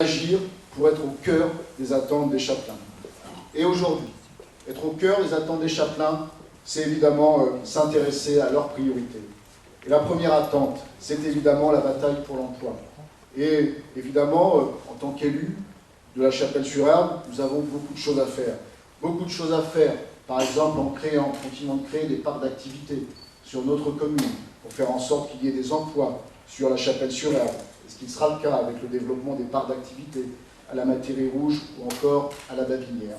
agir pour être au cœur des attentes des chapelains. Et aujourd'hui, être au cœur des attentes des chapelains, c'est évidemment s'intéresser à leurs priorités. Et la première attente, c'est évidemment la bataille pour l'emploi. Et évidemment, en tant qu'élu de la Chapelle-sur-Erdre, nous avons beaucoup de choses à faire. Beaucoup de choses à faire, par exemple en continuant de créer des parcs d'activité sur notre commune, pour faire en sorte qu'il y ait des emplois sur la Chapelle-sur-Erdre, ce qui sera le cas avec le développement des parcs d'activité à la Matérie Rouge ou encore à la Babinière.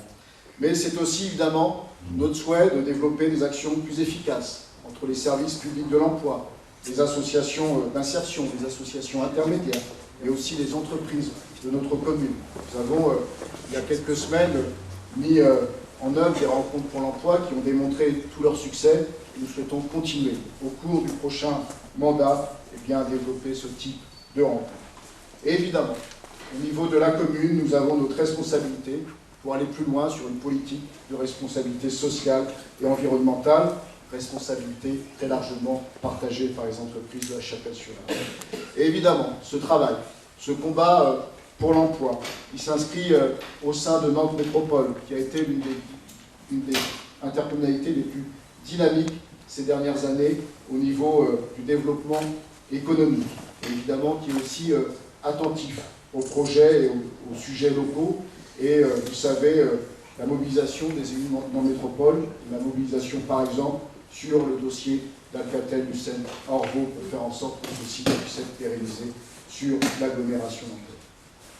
Mais c'est aussi évidemment notre souhait de développer des actions plus efficaces entre les services publics de l'emploi, les associations d'insertion, les associations intermédiaires, et aussi les entreprises de notre commune. Nous avons, il y a quelques semaines, mis en œuvre des rencontres pour l'emploi qui ont démontré tout leur succès, et nous souhaitons continuer au cours du prochain mandat à développer ce type de rencontres. Et évidemment, au niveau de la commune, nous avons notre responsabilité pour aller plus loin sur une politique de responsabilité sociale et environnementale, responsabilité très largement partagée par les entreprises de la Chapelle-sur-Erdre. Et évidemment, ce travail, ce combat pour l'emploi, il s'inscrit au sein de Nantes Métropole, qui a été l'une des intercommunalités les plus dynamiques ces dernières années au niveau du développement économique, et évidemment qui est aussi attentif aux projets et aux sujets locaux. Et vous savez, la mobilisation des élus dans métropole, la mobilisation par exemple sur le dossier d'Alcatel-Lucent Orvaux pour faire en sorte que ceci puisse être pérennisé sur l'agglomération nantaise.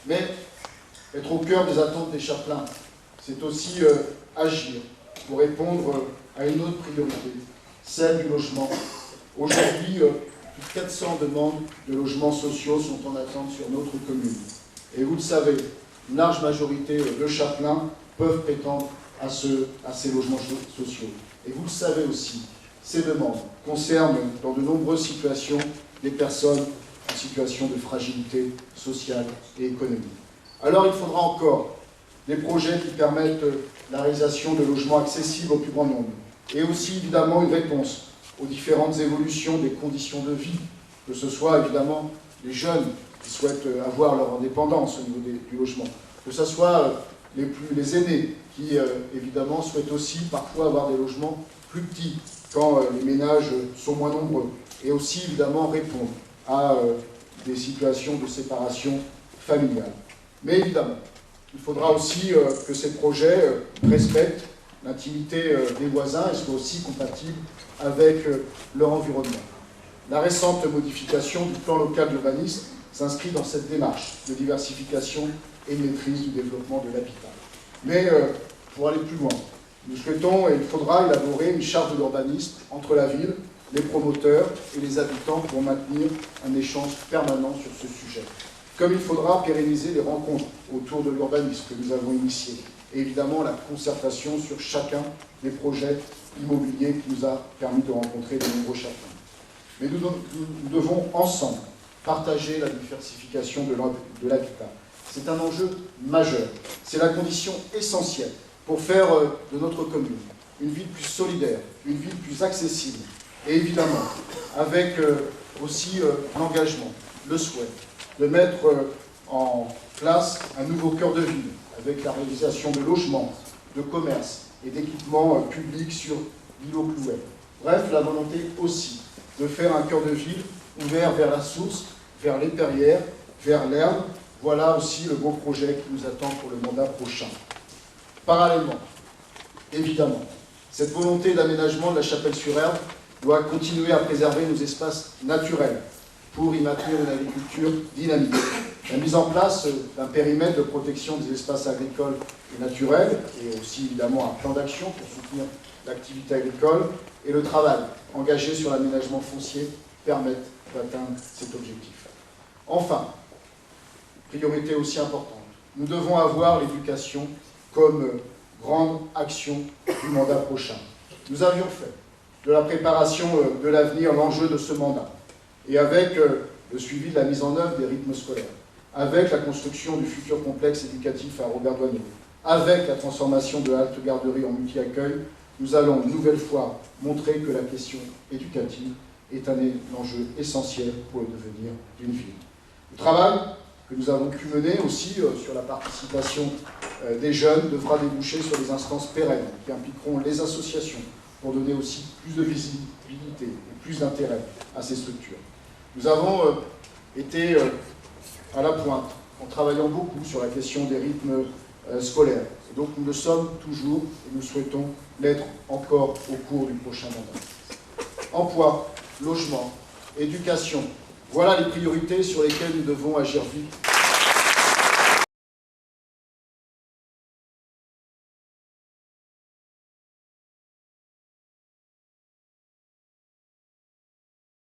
Mais être au cœur des attentes des chapelains, c'est aussi agir pour répondre à une autre priorité, celle du logement. Aujourd'hui, plus de 400 demandes de logements sociaux sont en attente sur notre commune. Et vous le savez, une large majorité de chapelains peuvent prétendre à ces logements sociaux. Et vous le savez aussi, ces demandes concernent dans de nombreuses situations des personnes en situation de fragilité sociale et économique. Alors il faudra encore des projets qui permettent la réalisation de logements accessibles au plus grand nombre, et aussi évidemment une réponse aux différentes évolutions des conditions de vie, que ce soit évidemment les jeunes qui souhaitent avoir leur indépendance au niveau du logement, que ce soit les aînés qui évidemment souhaitent aussi parfois avoir des logements plus petits quand les ménages sont moins nombreux, et aussi évidemment répondre à des situations de séparation familiale. Mais évidemment, il faudra aussi que ces projets respectent l'intimité des voisins et soient aussi compatibles avec leur environnement. La récente modification du plan local d'urbanisme s'inscrit dans cette démarche de diversification et de maîtrise du développement de l'habitat. Mais pour aller plus loin, nous souhaitons et il faudra élaborer une charte de l'urbanisme entre la ville, les promoteurs et les habitants pour maintenir un échange permanent sur ce sujet. Comme il faudra pérenniser les rencontres autour de l'urbanisme que nous avons initiées, et évidemment la concertation sur chacun des projets immobiliers qui nous a permis de rencontrer de nombreux chapelains. Mais nous devons ensemble partager la diversification de l'habitat. C'est un enjeu majeur. C'est la condition essentielle pour faire de notre commune une ville plus solidaire, une ville plus accessible. Et évidemment, avec aussi l'engagement, le souhait de mettre en place un nouveau cœur de ville, avec la réalisation de logements, de commerces et d'équipements publics sur l'îlot Clouet. Bref, la volonté aussi de faire un cœur de ville ouvert vers la source, vers les perrières, vers l'herbe. Voilà aussi le beau projet qui nous attend pour le mandat prochain. Parallèlement, évidemment, cette volonté d'aménagement de la Chapelle-sur-Erdre doit continuer à préserver nos espaces naturels pour y maintenir une agriculture dynamique. La mise en place d'un périmètre de protection des espaces agricoles et naturels, et aussi évidemment un plan d'action pour soutenir l'activité agricole, et le travail engagé sur l'aménagement foncier permettent d'atteindre cet objectif. Enfin, priorité aussi importante, nous devons avoir l'éducation comme grande action du mandat prochain. Nous avions fait de la préparation de l'avenir l'enjeu de ce mandat, et avec le suivi de la mise en œuvre des rythmes scolaires, avec la construction du futur complexe éducatif à Robert-Doisneau, avec la transformation de Halte Garderie en multi-accueil, nous allons une nouvelle fois montrer que la question éducative est un enjeu essentiel pour le devenir d'une ville. Le travail, que nous avons pu mener aussi sur la participation des jeunes devra déboucher sur des instances pérennes qui impliqueront les associations pour donner aussi plus de visibilité et plus d'intérêt à ces structures. Nous avons été à la pointe en travaillant beaucoup sur la question des rythmes scolaires. Et donc nous le sommes toujours et nous souhaitons l'être encore au cours du prochain mandat. Emploi, logement, éducation, voilà les priorités sur lesquelles nous devons agir vite